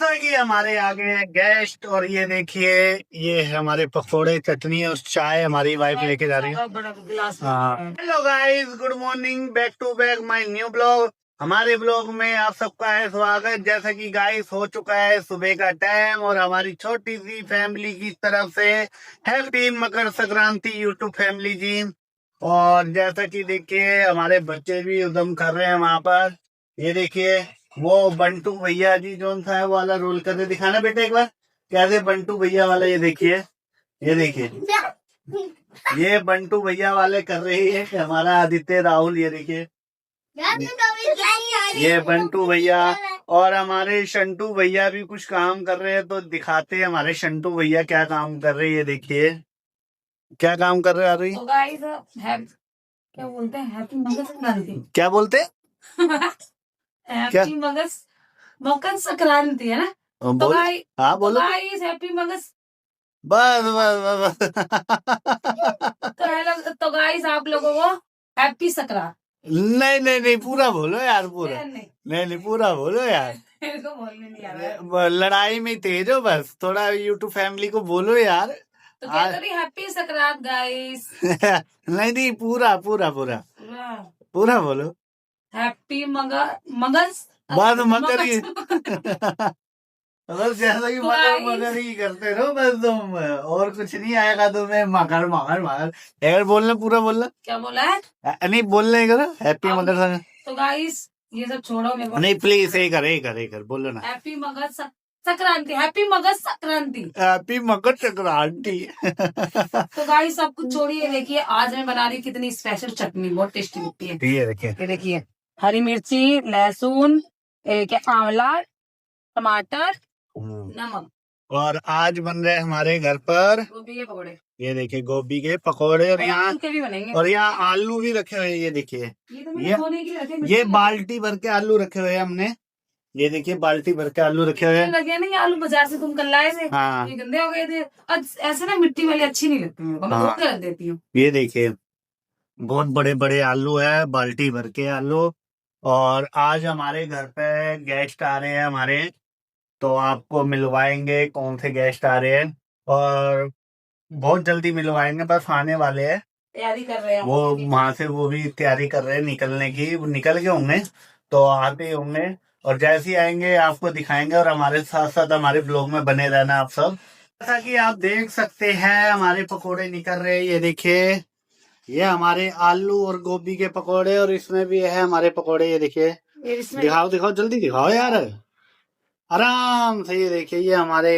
जैसा कि हमारे आगे है गेस्ट, और ये देखिए ये है हमारे पकोड़े, चटनी और चाय हमारी वाइफ लेके जा रही है। हाँ, hello guys, good morning, back to back my new blog. हमारे ब्लॉग में आप सबका है स्वागत। जैसा कि गाइस हो चुका है सुबह का टाइम, और हमारी छोटी सी फैमिली की तरफ से happy Makar Sankranti YouTube family जी। और जैसा कि देखिए हमारे बच्चे भी उद्यम कर रहे हैं वहां पर। ये देखिए वो बंटू भैया जी जो सा है वाला रोल कर रहे, दिखाना बेटा एक बार कैसे बंटू भैया वाला। ये देखिए, ये देखिए, ये बंटू भैया वाले कर रही है हमारा आदित्य राहुल। ये देखिए ये बंटू भैया, और हमारे शंटू भैया भी कुछ काम कर रहे हैं, तो दिखाते हैं हमारे शंटू भैया क्या काम कर रहे हैं। ये देखिए क्या काम कर रहे हैं। आ रही तो गाइस क्या बोलते हैं, हैप्पी मकर संक्रांति। क्या बोलते हैप्पी मकर संक्रांति है ना। तो गाइस, हाँ बोलो। हैप्पी मकर। बस बस बस तो गाइस आप लोगों को हैप्पी संक्रांति। नहीं नहीं नहीं, पूरा बोलो यार, पूरा नहीं पूरा बोलो यार। मेरे को बोलने नहीं आ रहा है। लड़ाई में तेज हो, बस थोड़ा यूट्यूब फैमिली को बोलो यार। तो क्या करी, हैप्पी संक्रांति गाइस। नहीं नहीं, पूरा पूरा पूरा पूरा बोलो। हैप्पी मगर बस मगर ही बस जैसा कि मगर ही करते रहो बस तुम, और कुछ नहीं आएगा तुम्हें। मगर मगर मगर एक बोलना, पूरा बोलना। क्या बोला है? नहीं बोलने करो हैप्पी मकर संक्रांति। तो गाइस ये सब छोड़ो, मेरे को नहीं प्लीज एक कर बोलो ना। Happy Makar Sankranti, happy Makar Sankranti, happy Makar Sankranti. तो गाइस सब कुछ छोड़िए, देखिए आज मैं बना रही हूँ कितनी स्पेशल चटनी, बहुत टेस्टी लगती है। ये देखिए हरी मिर्ची, लहसुन, क्या आंवला, टमाटर, नमक। और आज बन रहे हमारे घर पर गोभी के पकौड़े। ये देखिए गोभी के पकौड़े, और यहाँ भी बनेंगे, और यहाँ आलू भी रखे हुए हैं। ये देखिए ये बाल्टी भर के आलू रखे हुए हैं हमने। ये देखिए बाल्टी भर के आलू रखे हुए हैं। लगे नहीं आलू बाजार से तुम कल लाए थे। हाँ, ये गंदे हो गए थे। ऐसे ना मिट्टी वाली अच्छी नहीं लगती, मैं धो के रख देती हूँ। ये देखिए बहुत बड़े बड़े आलू है, बाल्टी भर के आलू। और आज हमारे घर पे गेस्ट आ रहे हैं हमारे, तो आपको मिलवाएंगे कौन से गेस्ट आ रहे हैं, और बहुत जल्दी मिलवाएंगे, बस आने वाले हैं। तैयारी कर रहे हैं वो वहां से, वो भी तैयारी कर रहे हैं निकलने की। वो निकल गए होंगे तो आते होंगे, और जैसे ही आएंगे आपको दिखाएंगे। और हमारे साथ साथ हमारे ब्लॉग में बने रहना आप सब। जैसा कि आप देख सकते हैं हमारे पकोड़े निकल रहे हैं। ये देखिए ये हमारे आलू और गोभी के पकोड़े, और इसमें भी है हमारे पकोड़े। ये देखिए दिखाओ दिखाओ जल्दी दिखाओ यार, आराम से। ये देखिए ये हमारे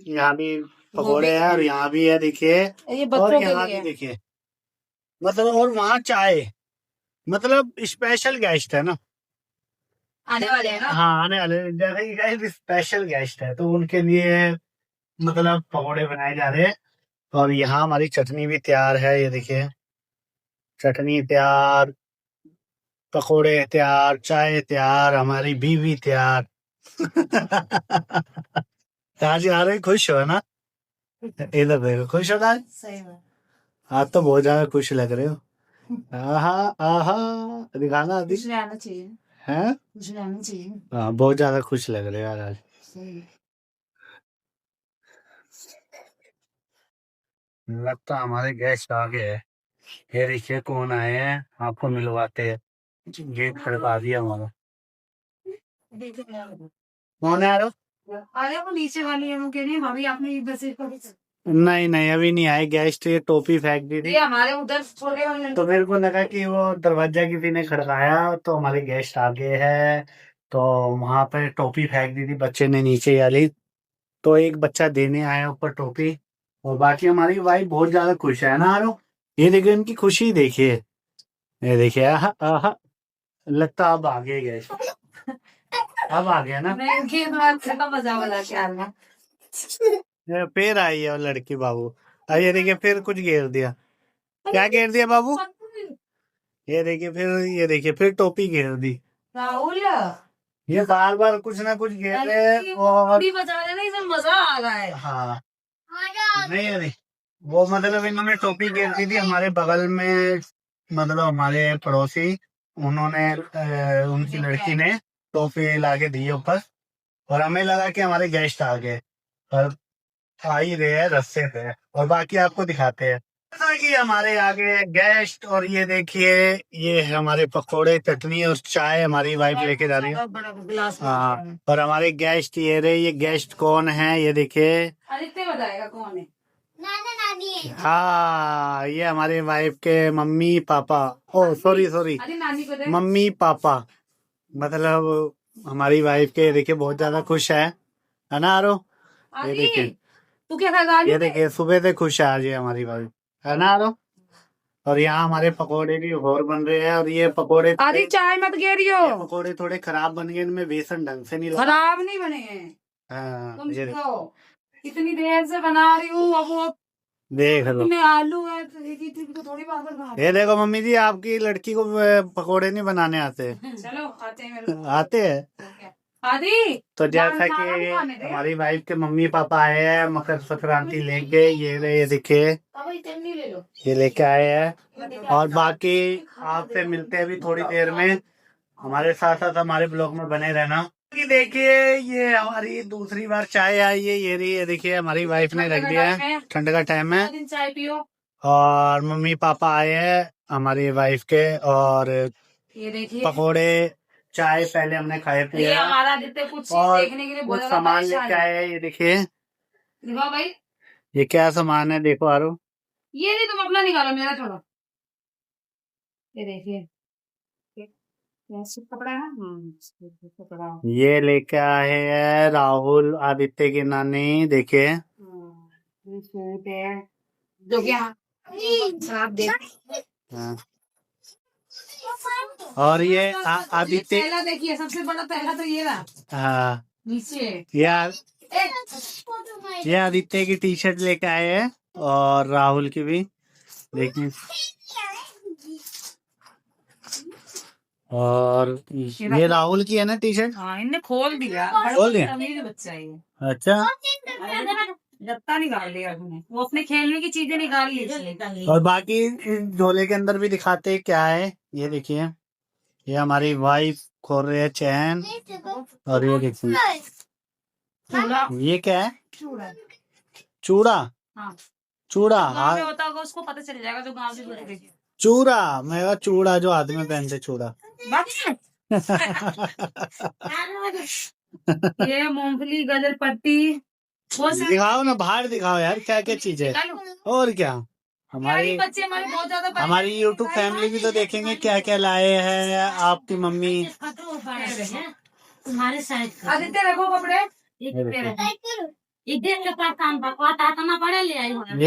यहाँ भी पकोड़े हैं, और यहाँ भी है देखिए, और यहाँ भी देखिए। मतलब और वहाँ चाय, मतलब स्पेशल गेस्ट है ना, आने वाले हैं ना। हाँ आने वाले, जैसे कि गाइस स्पेशल गेस्ट है तो उनके लिए मतलब पकोड़े बनाए जा रहे हैं। और यहाँ हमारी चटनी भी तैयार है। ये देखिए चटनी तैयार, पकोड़े तैयार, चाय तैयार, हमारी बीवी तैयार। आज आ रहे खुश हो ना, इधर देखो खुश हो आज। सही बात, आज तो बहुत ज्यादा खुश लग रहे हो। आहा आहा, दिखाना अभी खुश रहना चाहिए, है, खुश रहना चाहिए। हाँ बहुत ज्यादा खुश लग रहे हो यार आज। लगता हमारे गेस्ट आ गए हैं। ये देखिए कौन आए हैं, आपको मिलवाते हैं। गेट खड़का दिया हमारा। कौन है यार? अरे वो नीचे वाली है, वो कह रही है भाभी आपने इधर से। नहीं नहीं अभी नहीं आए गेस्ट, ये टोपी फेंक दी थी, हमारे उधर छोड़ गए हमने। तो मेरे को लगा कि वो दरवाजा किसी ने खड़काया तो हमारे गेस्ट आ गए हैं, तो वहां पे टोपी फेंक दी थी बच्चे ने नीचे वाली, तो एक बच्चा देने आया ऊपर टोपी। और बाकी हमारी वाइफ बहुत ज्यादा खुश है ना आरो, ये देखिए इनकी खुशी देखिए। ये देखिए आहा आहा, लगता अब आ गए गेस्ट, अब आ गया ना। मजा वाला क्या फिर आई है वो लड़की बाबू। अब ये देखिए फिर कुछ घेर दिया, क्या घेर दिया बाबू? ये देखिए फिर टोपी घेर दी। राहुल ये बार बार कुछ ना कुछ घेर रहे हैं, और बजा रहे ना, इसमें मजा आ रहा है। हाँ नहीं वो मतलब इन्होंने टोपी घेर दी थी हमारे बगल में, मतलब हमारे पड़ोसी, उन्होंने उनकी लड़की ने टोपी ला के दी ऊपर, और हमें लगा कि हमारे गेस्ट आ गए, पर आ ही रहे हैं रास्ते पे, और बाकी आपको दिखाते हैं। जैसा कि हमारे आगे गेस्ट, और ये देखिए ये है हमारे पकोड़े, चटनी और चाय हमारी वाइफ लेके जा रही है। बड़ा गिलास हाँ, और हमारे गेस्ट ये रहे। ये गेस्ट कौन है ये देखिए। आदित्य बताएगा कौन है। हाँ, ये हमारे वाइफ के मम्मी पापा, ओ सॉरी सॉरी, अरे नानी को दे। मम्मी पापा, मतलब हमारी वाइफ के देखिए बहुत ज्यादा खुश है ना आरो। ये आदि देखिए, तू क्या खाएगा आलू? ये देखिए सुबह से खुश है आज ये हमारी वाइफ, है ना आरो। और यहाँ हमारे पकोड़े भी और बन रहे हैं, और ये पकोड़े आदि चाय मत गिरियो। ये पकोड़े थोड़े खराब बन गए, इनमें बेसन ढंग से नहीं लगा। खराब नहीं बने हैं। हाँ, तुम ये सुनो, इतनी देर से बना रही हूँ, अब वो देख लो। इतने आलू है तो एक ही चीज को थोड़ी बार बना। ये देखो मम्मी जी, आपकी लड़की को पकोड़े नहीं बनाने आते। चलो आते हैं मेरे आते हैं। आदि। तो जैसा खाना कि भी खाने दे। हमारी वाइफ के मम्मी पापा आए हैं मकर संक्रांति लेके, ये देखिए अब चटनी ले लो। ये लेके आए हैं। और बाकी आपसे मिलते हैं अभी थोड़ी देर में। हमारे साथ साथ हमारे ब्लॉग में बने रहना। कि देखिए ये हमारी दूसरी बार चाय आई है, ये रही, ये देखिए हमारी वाइफ ने रख दिया है। ठंड का टाइम है, दिन चाय पियो। और मम्मी पापा आए हैं हमारी वाइफ के, और ये देखिए पकोड़े चाय पहले हमने खाए पिए ये हैं। हमारा आदित्य कुछ और देखने के लिए कुछ बहुत ज्यादा सामान परेशान लेके है। आए हैं, ये देखिए दिखाओ भाई। ये क्या सामान है, देखो आरो। ये नहीं, तुम अपना निकालो, मेरा छोड़ो। ये देखिए कपड़ा है। कपड़ा। ये लेके आए हैं राहुल आदित्य की नानी, देखिए। ये सूट है जो कि आप देख। हाँ। और ये आदित्य, पहला देखिए, सबसे बड़ा पहला तो ये रहा हाँ नीचे। ये आदित्य की टी शर्ट लेके आए हैं, और राहुल की भी देखिए। और ये राहुल की है ना टी शर्ट। हाँ, इनने खोल दिया। खोल दिया? अमीर बच्चा है ये। अच्छा, जत्ता निकाल लिया उसने, वो अपने खेलने की चीजें निकाल ली। और बाकी इस झोले के अंदर भी दिखाते हैं क्या है। ये देखिए, ये हमारी वाइफ खोल रही है चैन, और ये देखिए ये क्या है, चूड़ा। चूड़ा। हाँ, चूड़ा, गाँव में होता होगा, उसको पता चल जाएगा जो गाँव से बोल रही। चूड़ा, मैं चूड़ा जो हाथ में पहनते चूड़ा। ये मूंगफली, गाजर पट्टी, वो दिखाओ ना, बाहर दिखाओ यार, क्या क्या चीज है। और क्या, हमारी बच्चे हमारे बहुत ज्यादा हमारी यूट्यूब फैमिली भी तो देखेंगे क्या क्या लाए हैं आपकी मम्मी। तुम्हारे साइड आदित्य रखो कपड़े। ये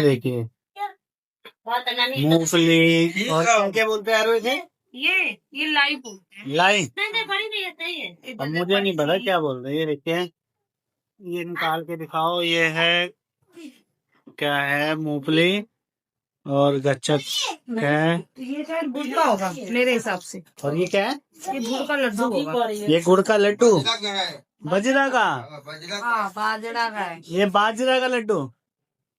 देखिए मूंगफली, और क्या क्या बोलते हैं इसे। ये लाई बोलते हैं। लाई, बड़ी नहीं है। अब मुझे नहीं पता क्या बोल रहे हैं। ये देखिए, ये निकाल के दिखाओ, ये है क्या है, मूंगफली और गच्चक है। ये शायद गुड़ का होगा मेरे हिसाब से। और ये क्या है, ये गुड़ का लड्डू होगा। ये गुड़ का लड्डू, बजरा का। हाँ, बाजरा का है। ये बाजरा का लड्डू,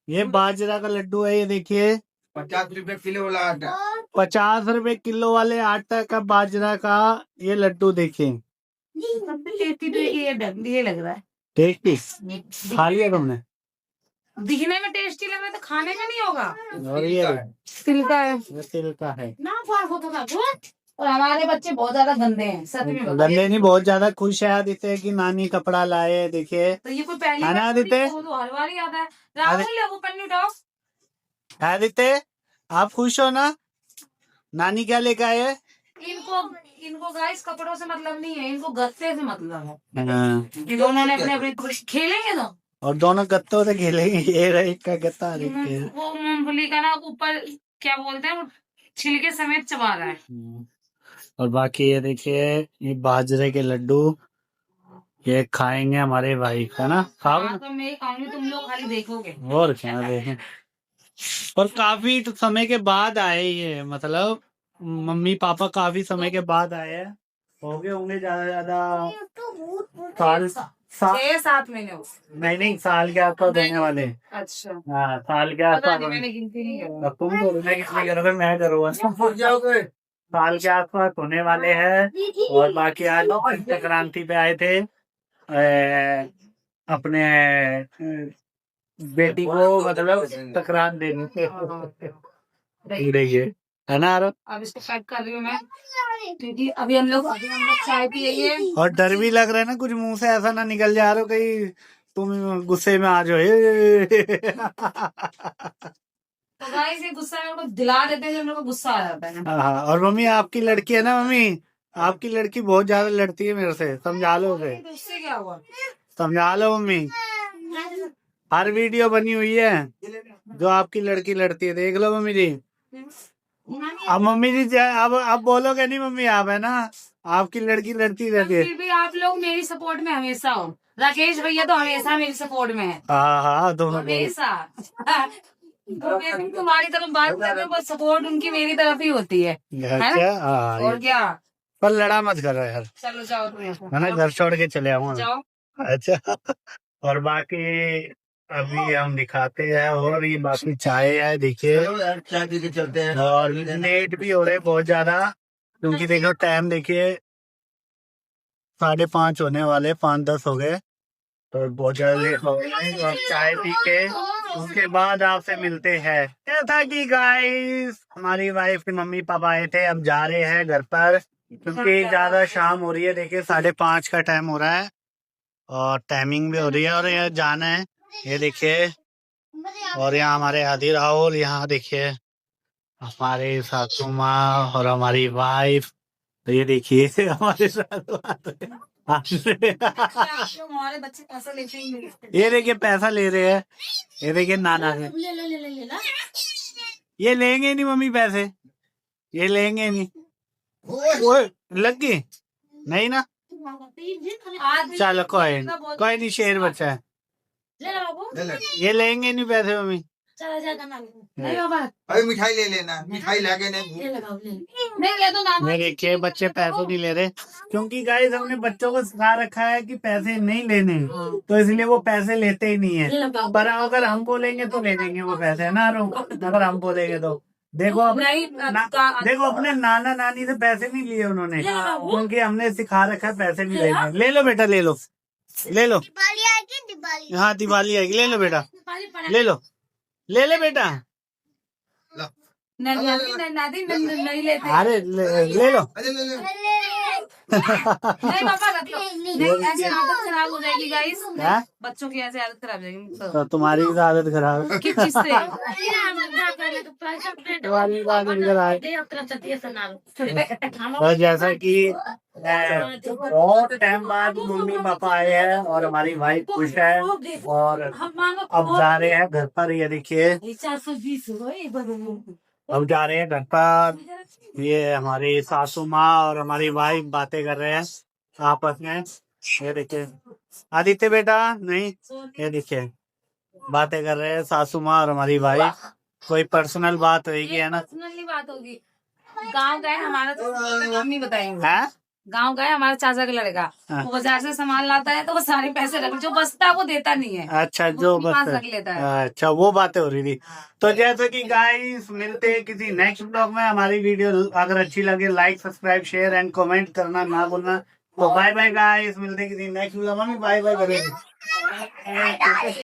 ये बाजरा का लड्डू है। ये देखिए 50 रुपए किलो वाला आटा। 50 रुपए किलो वाले आटा का बाजरा का ये लड्डू देखिए। सबसे टेस्टी तो ये लग रहा है। टेस्टी, खा लिया तुमने। दिखने में टेस्टी लग रहा है तो खाने में नहीं होगा। और ये तिल का है। ये तिल का है। और हमारे बच्चे बहुत ज्यादा गंदे हैं, सच में बताओ। गंदे नहीं, बहुत ज्यादा खुश है आदित्य की नानी कपड़ा लाए। देखिए तो ये कोई पहली है ना बार आदित्य? वो तो हर बार ही आता है। राहुल वो पन्नी उठाओ। आदित्य, आप खुश हो ना, नानी क्या लेके आए है। इनको गाइस कपड़ों से मतलब नहीं है, इनको गत्ते से मतलब है। हाँ। कि दोनों ने अपने अपने खेलेंगे तो। और दोनों गत्तों से खेलेंगे। ये रहा एक का गत्ता आदित्य। वो मूंगफली का ना ऊपर क्या बोलते हैं, वो छिलके समेत चबा रहा है। और बाकी ये देखिए, ये बाजरे के लड्डू, ये खाएंगे हमारे भाई का ना। खाओ हाँ, तो मैं खाऊंगी, तुम लोग खाली देखोगे। और क्या देखें। और काफी समय के बाद आए ये, मतलब मम्मी पापा काफी समय के बाद आए हैं। हो गए होंगे ज्यादा ज्यादा साल, 6-7 महीने हो। नहीं साल के आसपास होने वाले। अच्छा, हाँ, साल के आसपास। मैंने गिनती नहीं करा। तुम बोलना कितनी करोगे, मैं करूँगा। साल के आसपास होने वाले हैं। और बाकी आज संक्रांति पे आए थे, अपने बेटी को मतलब तकरार देनी देखिए, है ना आरो? अब इसको पैक कर रही हूँ मैं, क्योंकि अभी हम लोग चाय पियेंगे। और डर भी लग रहा है ना, कुछ मुंह से ऐसा ना निकल जा रहा हो कहीं तुम गुस्से में आ जाओ। तो गाइस ये गुस्सा मेरे को दिला देते हैं, जब मेरे को गुस्सा आ जाता है। हाँ, और मम्मी आपकी लड़की है ना, मम्मी आपकी लड़की बहुत ज्यादा लड़ती है मेरे से, समझा लो उसे, तो उससे क्या हुआ? समझा लो मम्मी। हर वीडियो बनी हुई है जो आपकी लड़की लड़ती है, देख लो मम्मी जी। अब मम्मी जी अब बोलोगे नहीं मम्मी आप, है ना, आपकी लड़की लड़ती रहती है। फिर भी आप लोग मेरी सपोर्ट में हमेशा हो। राकेश भैया तो हमेशा मेरी सपोर्ट में है, हाँ दोनों हमेशा। तो मैं भी तुम्हारी तरफ बात कर रही हूँ, बस सपोर्ट उनकी मेरी तरफ ही होती है ना? क्या? हाँ, और क्या। पर लड़ा मत करो यार, चलो जाओ तुम यहाँ से। है ना, घर छोड़ के चले आऊंगा। जाओ। अच्छा, और बाकी अभी हम दिखाते हैं, और ये बाकी चाय है देखिए, चाय पी के चलते हैं। और लेट भी हो रहे बहुत ज्यादा, क्योंकि देखो टाइम देखिए 5:30 होने वाले, 5:10 हो गए, तो बहुत ज्यादा लेट हो गए। और चाय पी के उसके बाद आपसे मिलते हैं। जैसा कि गाइस हमारी वाइफ के मम्मी पापा आए थे, अब जा रहे हैं घर पर, क्योंकि ज्यादा शाम हो रही है। देखिए 5:30 का टाइम हो रहा है, और टाइमिंग भी हो रही है, और यहाँ जाना है, ये देखिए। और यहाँ हमारे आदि राहुल, यहाँ देखिए हमारे सासू माँ और हमारी वाइफ, तो ये देखिए हमारे साथ हमारे बच्चे पैसा लेते ही ये देखिए पैसा ले रहे हैं, ये देखिए नाना है, ये लेंगे नहीं मम्मी पैसे, ये लेंगे नहीं। ओए लग गई नहीं ना, चलो कोई नहीं, शेर बच्चा है, ले ले। ये लेंगे नहीं पैसे मम्मी। नहीं बाबा, अभी मिठाई ले लेना, मिठाई लाके नहीं। नहीं ले दो ना। मैं देखिए बच्चे पैसों नहीं ले रहे, क्योंकि गाइस हमने बच्चों को सिखा रखा है कि पैसे नहीं लेने, तो इसलिए वो पैसे लेते ही नहीं है। पर अगर हम बोलेंगे तो ले देंगे वो पैसे, है ना रो? अगर हम बोलेंगे तो देखो देखो अपने नाना नानी से पैसे नहीं लिए उन्होंने, क्योंकि हमने सिखा रखा है पैसे नहीं लेने। ले लो बेटा, ले लो, ले लो। हाँ दिवाली आएगी, ले लो बेटा, ले लो, ले ले बेटा, नहीं लेते। अरे ले लो। अरे ले ले। नहीं पापा रख लो। नहीं ऐसे आदत खराब हो जाएगी गाइस, हाँ? बच्चों की ऐसे आदत खराब हो जाएगी। तो तुम्हारी भी आदत खराब है, किस चीज से? तुम्हारी भी आदत खराब है। और जैसा कि बहुत टाइम बाद मम्मी पापा आए हैं, और हमारी वाइफ खुश है, और अब जा रहे हैं घर पर। ये देखिए अब जा रहे हैं घर पर। ये हमारी सासू माँ और हमारी वाइफ बातें कर रहे हैं आपस में। ये देखिए आदित्य बेटा, नहीं, ये देखिए बातें कर रहे हैं सासू माँ और हमारी वाइफ, कोई पर्सनल बात होगी, है ना? पर्सनली बात होगी। गांव गए हमारा, तो मम्मी बताएंगे। है गांव गए हमारे चाचा का लड़का, वो बाजार से सामान लाता है, तो वो सारे पैसे रख, जो बचता है वो देता नहीं है। अच्छा, जो अपने पास बस रख लेता है। अच्छा, वो बातें हो रही थी। तो जैसे कि गाइस मिलते हैं किसी नेक्स्ट ब्लॉग में। हमारी वीडियो अगर अच्छी लगे, like subscribe share and comment करना ना भूलना। तो बाय बाय गाइस, मिलते हैं किसी नेक्स्ट ब्लॉग में। बाय बाय करेंगे।